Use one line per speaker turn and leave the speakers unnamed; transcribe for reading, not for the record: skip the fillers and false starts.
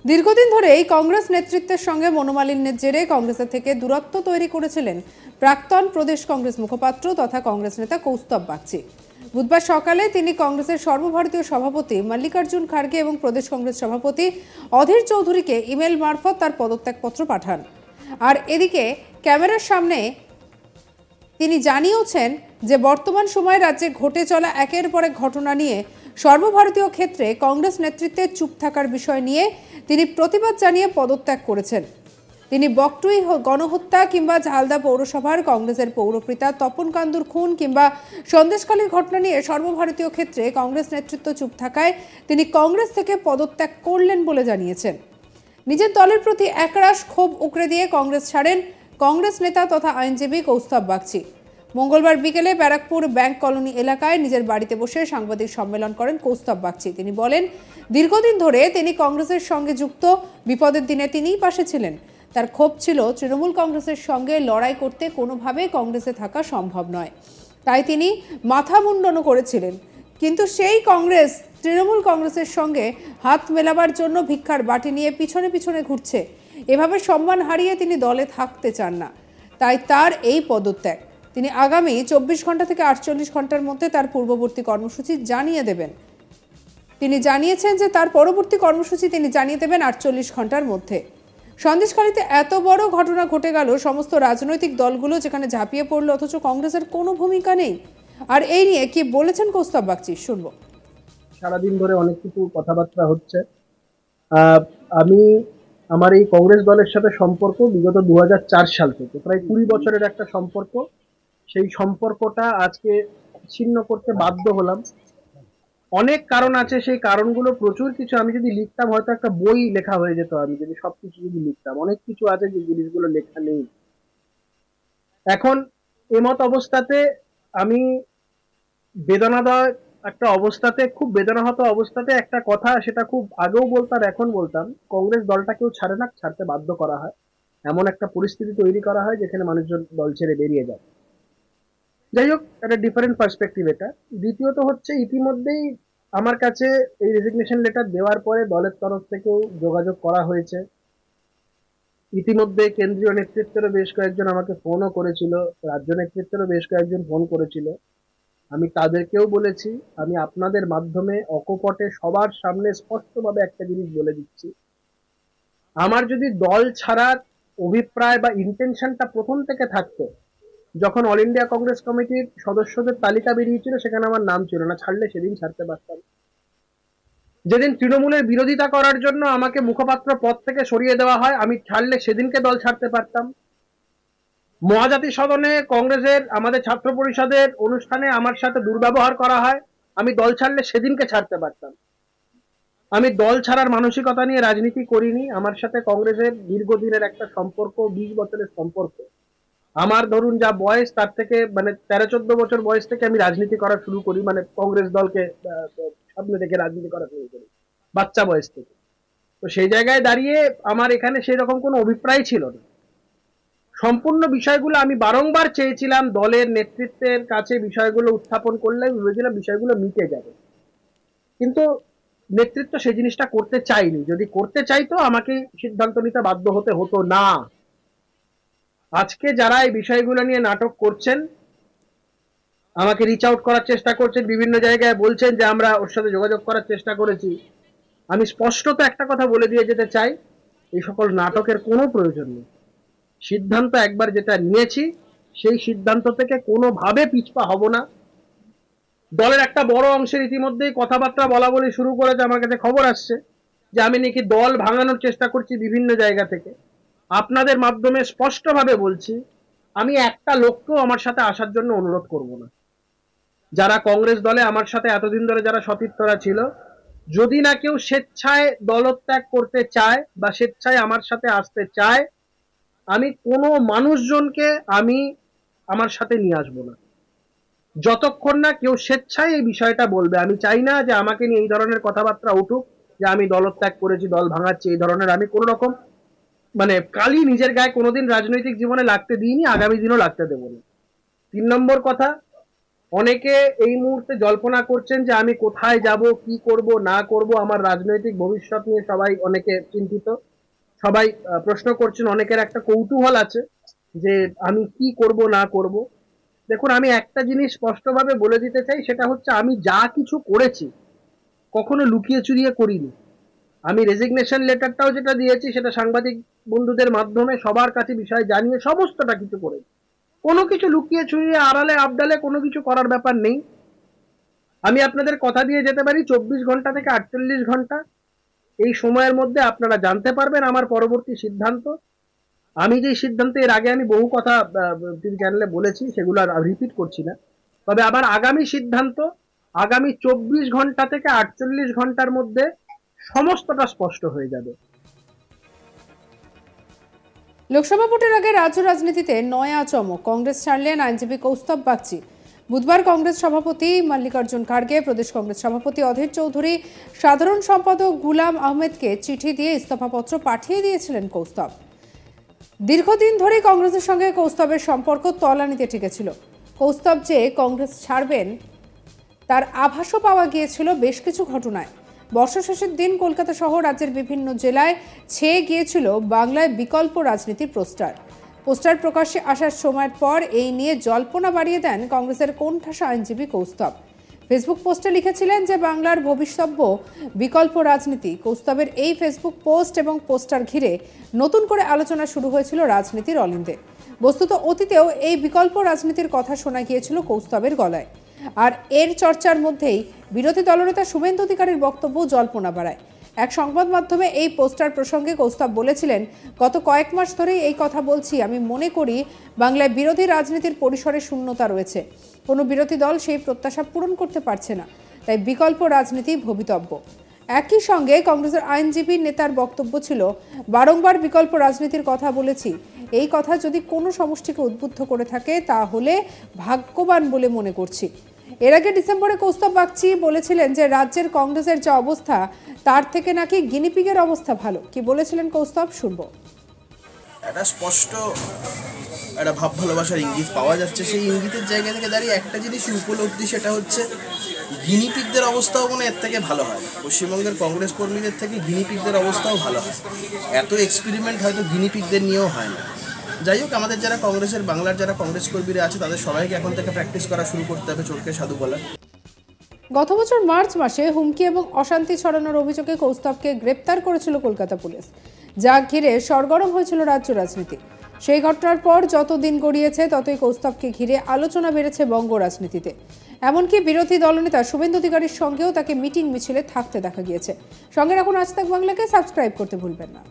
দীর্ঘদিন ধরেই কংগ্রেস নেতৃত্বের সঙ্গে মনোমালিন্যের জেরে কংগ্রেসের থেকে দূরত্ব তৈরি করেছিলেন প্রাক্তন প্রদেশ কংগ্রেস মুখপাত্র তথা কংগ্রেস নেতা কৌস্তব বাগচি। বুধবার সকালে তিনি কংগ্রেসের সর্বভারতীয় সভাপতি মল্লিকার্জুন খার্গে এবং প্রদেশ কংগ্রেস সভাপতি অধীর চৌধুরীকে ইমেল মারফত তার পদত্যাগপত্র পাঠান। আর এদিকে ক্যামেরার সামনে তিনি জানিয়েছেন যে বর্তমান সময়ে রাজ্যে ঘটে চলা একের পর এক ঘটনা নিয়ে সর্বভারতীয় ক্ষেত্রে কংগ্রেস নেতৃত্বের চুপ থাকার বিষয় নিয়ে তিনি প্রতিবাদ জানিয়ে পদত্যাগ করেছেন। তিনি বকটুই গণহত্যা কিংবা ঝালদা পৌরসভার কংগ্রেসের পৌরপিতা তপন কান্দুর খুন কিংবা সন্দেশখালীর ঘটনা নিয়ে সর্বভারতীয় ক্ষেত্রে কংগ্রেস নেতৃত্ব চুপ থাকায় তিনি কংগ্রেস থেকে পদত্যাগ করলেন বলে জানিয়েছেন। নিজের দলের প্রতি একরাশ ক্ষোভ উকড়ে দিয়ে কংগ্রেস ছাড়েন কংগ্রেস নেতা তথা আইনজীবী কৌস্তব বাগচি। মঙ্গলবার বিকেলে ব্যারাকপুর ব্যাংক কলোনি এলাকায় নিজের বাড়িতে বসে সাংবাদিক সম্মেলন করেন কৌস্তব বাগচি। তিনি বলেন, দীর্ঘদিন ধরে তিনি কংগ্রেসের সঙ্গে যুক্ত, বিপদের দিনে তিনিই পাশে ছিলেন। তার ক্ষোভ ছিল তৃণমূল কংগ্রেসের সঙ্গে লড়াই করতে কোনোভাবে কংগ্রেসে থাকা সম্ভব নয়, তাই তিনি মাথা মুন্ডনও করেছিলেন। কিন্তু সেই কংগ্রেস তৃণমূল কংগ্রেসের সঙ্গে হাত মেলাবার জন্য ভিক্ষার বাটি নিয়ে পিছনে পিছনে ঘুরছে। এভাবে সম্মান হারিয়ে তিনি দলে থাকতে চান না, তাই তার এই পদত্যাগ। তিনি আগামী 24 ঘন্টা থেকে 48 ঘন্টার মধ্যে তার পূর্ববর্তী কর্মসূচি জানিয়ে দেবেন। তিনি জানিয়েছেন যে তার পরবর্তী কর্মসূচি তিনি জানিয়ে দেবেন 48 ঘন্টার মধ্যে। সন্দেশখালীতে এত বড় ঘটনা ঘটে গেল, সমস্ত রাজনৈতিক দলগুলো যেখানে ঝাঁপিয়ে পড়ল, অথচ কংগ্রেসের কোনো ভূমিকা নেই। আর এই নিয়ে কি বলেছেন কৌস্তব বাগচি, শুনবো।
সারাদিন ধরে অনেক কিছু কথাবার্তা হচ্ছে। আমি আমার এই কংগ্রেস দলের সাথে সম্পর্ক বিগত 2004 সাল থেকে, প্রায় 20 বছরের একটা সম্পর্ক। সেই সম্পর্কটা আজকে ছিন্ন করতে বাধ্য হলাম। অনেক কারণ আছে, সেই কারণগুলো প্রচুর কিছু। আমি যদি লিখতাম হয়তো একটা বই লেখা হয়ে যেত। আমি যদি সবকিছু যদি লিখতাম, অনেক কিছু আছে যে জিনিসগুলো লেখা নেই। এখন এমত অবস্থাতে আমি বেদনাদায়ক একটা অবস্থাতে, খুব বেদনাহত অবস্থাতে একটা কথা, সেটা খুব আগেও বলতাম, এখন বলতাম, কংগ্রেস দলটা কেউ ছাড়ে না, ছাড়তে বাধ্য করা হয়। এমন একটা পরিস্থিতি তৈরি করা হয় যেখানে মানুষজন দল ছেড়ে বেরিয়ে যায়। যাই হোক, একটা ডিফারেন্ট পার্সপেক্টিভ এটা। দ্বিতীয়ত হচ্ছে, ইতিমধ্যেই আমার কাছে এই রেজিগনেশন লেটার দেওয়ার পরে দলের তরফ থেকেও যোগাযোগ করা হয়েছে। ইতিমধ্যে কেন্দ্রীয় নেতৃত্বেরও বেশ কয়েকজন আমাকে ফোনও করেছিল, রাজ্য নেতৃত্বেরও বেশ কয়েকজন ফোন করেছিল। আমি তাদেরকেও বলেছি, আমি আপনাদের মাধ্যমে অকপটে সবার সামনে স্পষ্টভাবে একটা জিনিস বলে দিচ্ছি, আমার যদি দল ছাড়ার অভিপ্রায় বা ইন্টেনশনটা প্রথম থেকে থাকতো, যখন অল ইন্ডিয়া কংগ্রেস কমিটির সদস্যদের তালিকা বেরিয়েছিল সেখানে আমার নাম ছিল না, ছাড়লে সেদিন ছাড়তে পারতাম। যেদিন তৃণমূলের বিরোধিতা করার জন্য আমাকে মুখপাত্র পদ থেকে সরিয়ে দেওয়া হয়, আমি ছাড়লে সেদিনকে দল ছাড়তে পারতাম। মহাজাতি সদনে কংগ্রেসের আমাদের ছাত্র পরিষদের অনুষ্ঠানে আমার সাথে দুর্ব্যবহার করা হয়, আমি দল ছাড়লে সেদিনকে ছাড়তে পারতাম। আমি দল ছাড়ার মানসিকতা নিয়ে রাজনীতি করিনি। আমার সাথে কংগ্রেসের দীর্ঘদিনের একটা সম্পর্ক, 20 বছরের সম্পর্ক। আমার ধরুন যা বয়স, তার থেকে মানে 13-14 বছর বয়স থেকে আমি রাজনীতি করা শুরু করি, মানে কংগ্রেস দলকে সামনে থেকে রাজনীতি করা শুরু করি বাচ্চা বয়স থেকে। তো সেই জায়গায় দাঁড়িয়ে আমার এখানে সেই রকম কোনো অভিপ্রায় ছিল না। সম্পূর্ণ বিষয়গুলো আমি বারংবার চেয়েছিলাম দলের নেতৃত্বের কাছে, বিষয়গুলো উত্থাপন করলে ভেবেছিলাম বিষয়গুলো মিটে যাবে, কিন্তু নেতৃত্ব সেই জিনিসটা করতে চাইনি। যদি করতে চাইতো আমাকে সিদ্ধান্ত নিতে বাধ্য হতে হতো না। আজকে যারা এই বিষয়গুলো নিয়ে নাটক করছেন, আমাকে রিচ আউট করার চেষ্টা করছেন, বিভিন্ন জায়গায় বলছেন যে আমরা ওর সাথে যোগাযোগ করার চেষ্টা করেছি, আমি স্পষ্টত একটা কথা বলে দিয়ে যেতে চাই, এই সকল নাটকের কোনো প্রয়োজন নেই। সিদ্ধান্ত একবার যেটা নিয়েছি, সেই সিদ্ধান্ত থেকে কোনোভাবে পিছপা হব না। দলের একটা বড় অংশের ইতিমধ্যেই কথাবার্তা বলা বলি শুরু করেছে। আমার কাছে খবর আসছে যে আমি নাকি দল ভাঙানোর চেষ্টা করছি বিভিন্ন জায়গা থেকে। আপনাদের মাধ্যমে স্পষ্টভাবে বলছি, আমি একটা লোককেও আমার সাথে আসার জন্য অনুরোধ করব না। যারা কংগ্রেস দলে আমার সাথে এতদিন ধরে যারা সতীর্থরা ছিল, যদি না কেউ স্বেচ্ছায় দলত্যাগ করতে চায় বা স্বেচ্ছায় আমার সাথে আসতে চায়, আমি কোনো মানুষজনকে আমি আমার সাথে নিয়ে আসবো না, যতক্ষণ না কেউ স্বেচ্ছায় এই বিষয়টা বলবে। আমি চাই না যে আমাকে নিয়ে এই ধরনের কথাবার্তা উঠুক যে আমি দলত্যাগ করেছি, দল ভাঙাচ্ছি, এই ধরনের আমি কোন রকম মানে কালি নিজের গায়ে কোনোদিন রাজনৈতিক জীবনে লাগতে দিইনি, আগামী দিনও লাগতে দেবো না। 3 নম্বর কথা, অনেকে এই মুহূর্তে জল্পনা করছেন যে আমি কোথায় যাব, কি করব না করব, আমার রাজনৈতিক ভবিষ্যৎ নিয়ে সবাই অনেকে চিন্তিত। সবাই প্রশ্ন করছেন, অনেকের একটা কৌতূহল আছে যে আমি কি করব না করব। দেখুন, আমি একটা জিনিস স্পষ্টভাবে বলে দিতে চাই, সেটা হচ্ছে আমি যা কিছু করেছি কখনো লুকিয়ে চুরিয়ে করিনি। আমি রেজিগনেশন লেটারটাও যেটা দিয়েছি সেটা সাংবাদিক বন্ধুদের মাধ্যমে সবার কাছে বিষয় জানিয়ে সমস্তটা কিছু করেছি। কোনো কিছু লুকিয়ে চুরিয়ে আড়ালে আবডালে কোনো কিছু করার ব্যাপার নেই। আমি আপনাদের কথা দিয়ে যেতে পারি 24 ঘন্টা থেকে 48 ঘন্টা এই সময়ের মধ্যে আপনারা জানতে পারবেন আমার পরবর্তী সিদ্ধান্ত। আমি যে সিদ্ধান্ত এর আগে আমি বহু কথা টিভি চ্যানেলে বলেছি, সেগুলো আর রিপিট করছি না। তবে আমার আগামী সিদ্ধান্ত আগামী 24 ঘন্টা থেকে 48 ঘন্টার মধ্যে সমস্তটা স্পষ্ট হয়ে যাবে।
লোকসভা ভোটের আগে রাজ্য রাজনীতিতে নয়া চমক, কংগ্রেস ছাড়লেন আইনজীবী কৌস্তব বাগচি। বুধবার কংগ্রেস সভাপতি মল্লিকার্জুন খাড়গে, প্রদেশ কংগ্রেস সভাপতি অধীর চৌধুরী, সাধারণ সম্পাদক গুলাম আহমেদকে চিঠি দিয়ে ইস্তফাপত্র পাঠিয়ে দিয়েছিলেন কৌস্তব। দীর্ঘদিন ধরেই কংগ্রেসের সঙ্গে কৌস্তবের সম্পর্ক তলানিতে ঠেকেছিল। কৌস্তব যে কংগ্রেস ছাড়বেন তার আভাসও পাওয়া গিয়েছিল বেশ কিছু ঘটনায়। বর্ষা শেষের দিন কলকাতা সহ রাজ্যের বিভিন্ন জেলায় ছেয়ে গিয়েছিল বাংলায় বিকল্প রাজনীতির পোস্টার প্রকাশ্যে আসার সময়ের পর এই নিয়ে জল্পনা বাড়িয়ে দেন কংগ্রেসের কোণঠাসা আইনজীবী কৌস্তব। ফেসবুক পোস্টে লিখেছিলেন যে বাংলার ভবিষ্যৎ বিকল্প রাজনীতি। কৌস্তবের এই ফেসবুক পোস্ট এবং পোস্টার ঘিরে নতুন করে আলোচনা শুরু হয়েছিল রাজনীতির অলিন্দে। বস্তুত অতীতেও এই বিকল্প রাজনীতির কথা শোনা গিয়েছিল কৌস্তবের গলায়। আর এর চর্চার মধ্যেই বিরোধী দলনেতা শুভেন্দু অধিকারীর বক্তব্য জল্পনা বাড়ায়। এক সংবাদ মাধ্যমে এই পোস্টার প্রসঙ্গে কৌস্তব বলেছিলেন, গত কয়েক মাস ধরেই এই কথা বলছি, আমি মনে করি বাংলায় বিরোধী রাজনীতির পরিসরে শূন্যতা রয়েছে। কোনো বিরোধী দল সেই প্রত্যাশা পূরণ করতে পারছে না, তাই বিকল্প রাজনীতি ভবিতব্য। একই সঙ্গে কংগ্রেসের আইনজীবী নেতার বক্তব্য ছিল, বারংবার বিকল্প রাজনীতির কথা বলেছি, এই কথা যদি কোনো সমষ্টিকে উদ্বুদ্ধ করে থাকে তাহলে ভাগ্যবান বলে মনে করছি। এর আগে ডিসেম্বরে কৌস্তব বাগচি বলেছিলেন যে রাজ্যের কংগ্রেসের যে অবস্থা তার থেকে নাকি গিনিপিগের অবস্থা ভালো। কি বলেছিলেন কৌস্তব, শুনবো।
একটা স্পষ্ট একটা ভাব ভালোবাসার ইঙ্গিত পাওয়া যাচ্ছে। সেই ইঙ্গিতের জায়গা থেকে দাঁড়িয়ে একটা জিনিস উপলব্ধি, সেটা হচ্ছে গিনিপিগদের অবস্থাও মনে এর থেকে ভালো হয়। পশ্চিমবঙ্গের কংগ্রেস কর্মীদের থেকে গিনিপিগদের অবস্থাও ভালো হয়। এত এক্সপেরিমেন্ট হয়তো গিনিপিগদের নিয়েও হয় না। যাই হোক, আমাদের যারা কংগ্রেসের বাংলার যারা কংগ্রেস কর্মীরা আছে তাদের সবাইকে এখন থেকে প্র্যাকটিস করা শুরু করতে হবে চোরকে সাধু বলা।
গত বছর মার্চ মাসে হুমকি এবং অশান্তি ছড়ানোর অভিযোগে কৌস্তবকে গ্রেপ্তার করেছিল কলকাতা পুলিশ, যা ঘিরে সরগরম হয়েছিল রাজ্য রাজনীতি। সেই ঘটনার পর যত দিন গড়িয়েছে ততই কৌস্তবকে ঘিরে আলোচনা বেড়েছে বঙ্গ রাজনীতিতে। এমনকি বিরোধী দলনেতা শুভেন্দু অধিকারীর সঙ্গেও তাকে মিটিং মিছিলে থাকতে দেখা গিয়েছে। সঙ্গে রাখুন আজ তাক বাংলাকে, সাবস্ক্রাইব করতে ভুলবেন না।